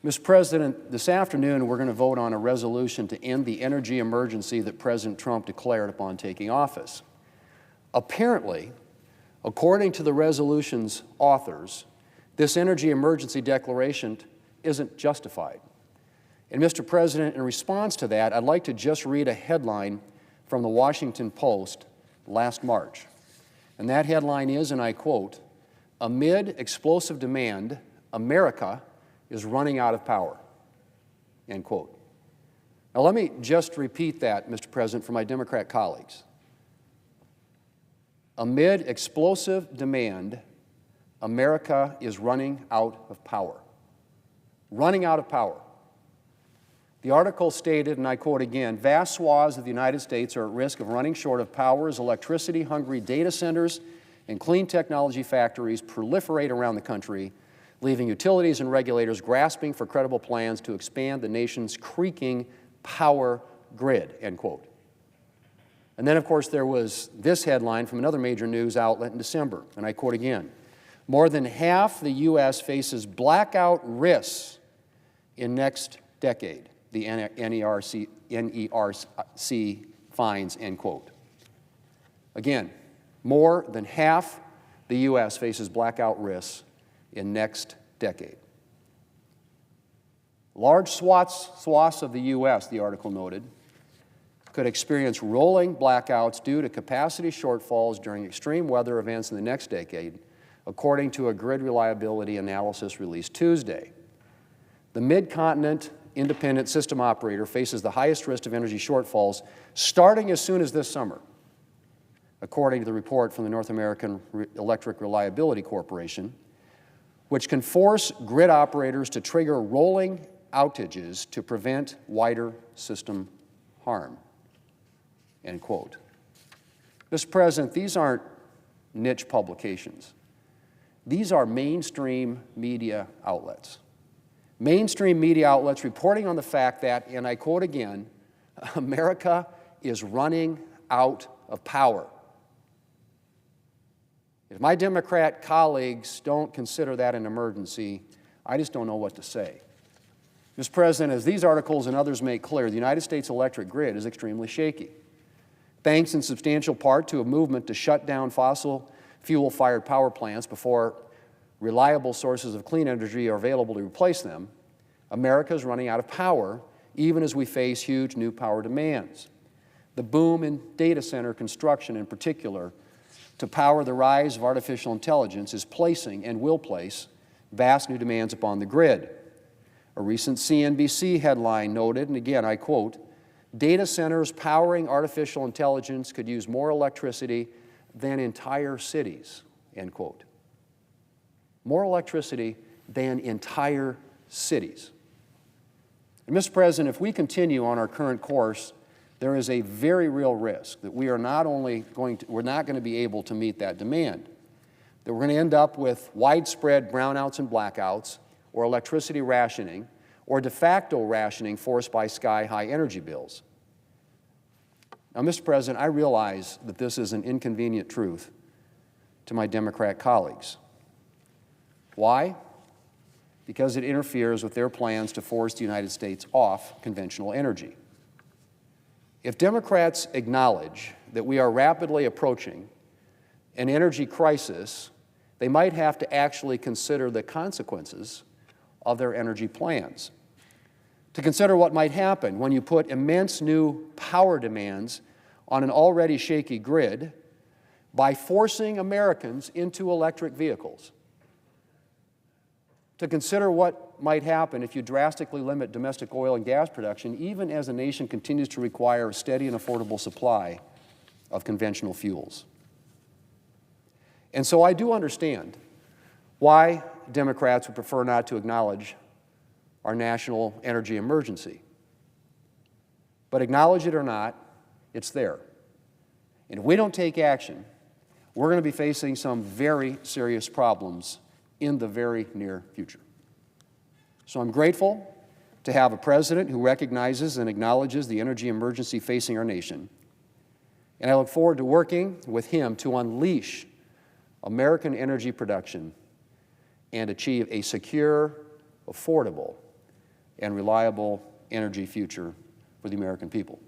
Mr. President, this afternoon we're going to vote on a resolution to end the energy emergency that President Trump declared upon taking office. Apparently, according to the resolution's authors, this energy emergency declaration isn't justified. And Mr. President, in response to that, I'd like to just read a headline from the Washington Post last March. And that headline is, and I quote, "Amid explosive demand, America is running out of power," end quote. Now let me just repeat that, Mr. President, for my Democrat colleagues. Amid explosive demand, America is running out of power. Running out of power. The article stated, and I quote again, "Vast swaths of the United States are at risk of running short of power as electricity-hungry data centers and clean technology factories proliferate around the country, leaving utilities and regulators grasping for credible plans to expand the nation's creaking power grid," end quote. And then, of course, there was this headline from another major news outlet in December, and I quote again, "More than half the U.S. faces blackout risks in next decade," the NERC finds, end quote. Again, more than half the U.S. faces blackout risks in next decade. Large swaths of the U.S., the article noted, could experience rolling blackouts due to capacity shortfalls during extreme weather events in the next decade, according to a grid reliability analysis released Tuesday. The Mid-Continent Independent System Operator faces the highest risk of energy shortfalls starting as soon as this summer, according to the report from the North American Electric Reliability Corporation, which can force grid operators to trigger rolling outages to prevent wider system harm, end quote. Mr. President, these aren't niche publications. These are mainstream media outlets. Mainstream media outlets reporting on the fact that, and I quote again, "America is running out of power." If my Democrat colleagues don't consider that an emergency, I just don't know what to say. Mr. President, as these articles and others make clear, the United States electric grid is extremely shaky, thanks in substantial part to a movement to shut down fossil fuel-fired power plants before reliable sources of clean energy are available to replace them. America is running out of power, even as we face huge new power demands. The boom in data center construction, in particular, to power the rise of artificial intelligence, is placing and will place vast new demands upon the grid. A recent CNBC headline noted, and again I quote, "Data centers powering artificial intelligence could use more electricity than entire cities," end quote. More electricity than entire cities. And Mr. President, if we continue on our current course, there is a very real risk that we are not going to be able to meet that demand, that we're going to end up with widespread brownouts and blackouts, or electricity rationing, or de facto rationing forced by sky-high energy bills. Now, Mr. President, I realize that this is an inconvenient truth to my Democrat colleagues. Why? Because it interferes with their plans to force the United States off conventional energy. If Democrats acknowledge that we are rapidly approaching an energy crisis, they might have to actually consider the consequences of their energy plans. To consider what might happen when you put immense new power demands on an already shaky grid by forcing Americans into electric vehicles. To consider what might happen if you drastically limit domestic oil and gas production, even as the nation continues to require a steady and affordable supply of conventional fuels. And so I do understand why Democrats would prefer not to acknowledge our national energy emergency. But acknowledge it or not, it's there. And if we don't take action, we're going to be facing some very serious problems in the very near future. So I'm grateful to have a president who recognizes and acknowledges the energy emergency facing our nation. And I look forward to working with him to unleash American energy production and achieve a secure, affordable, and reliable energy future for the American people.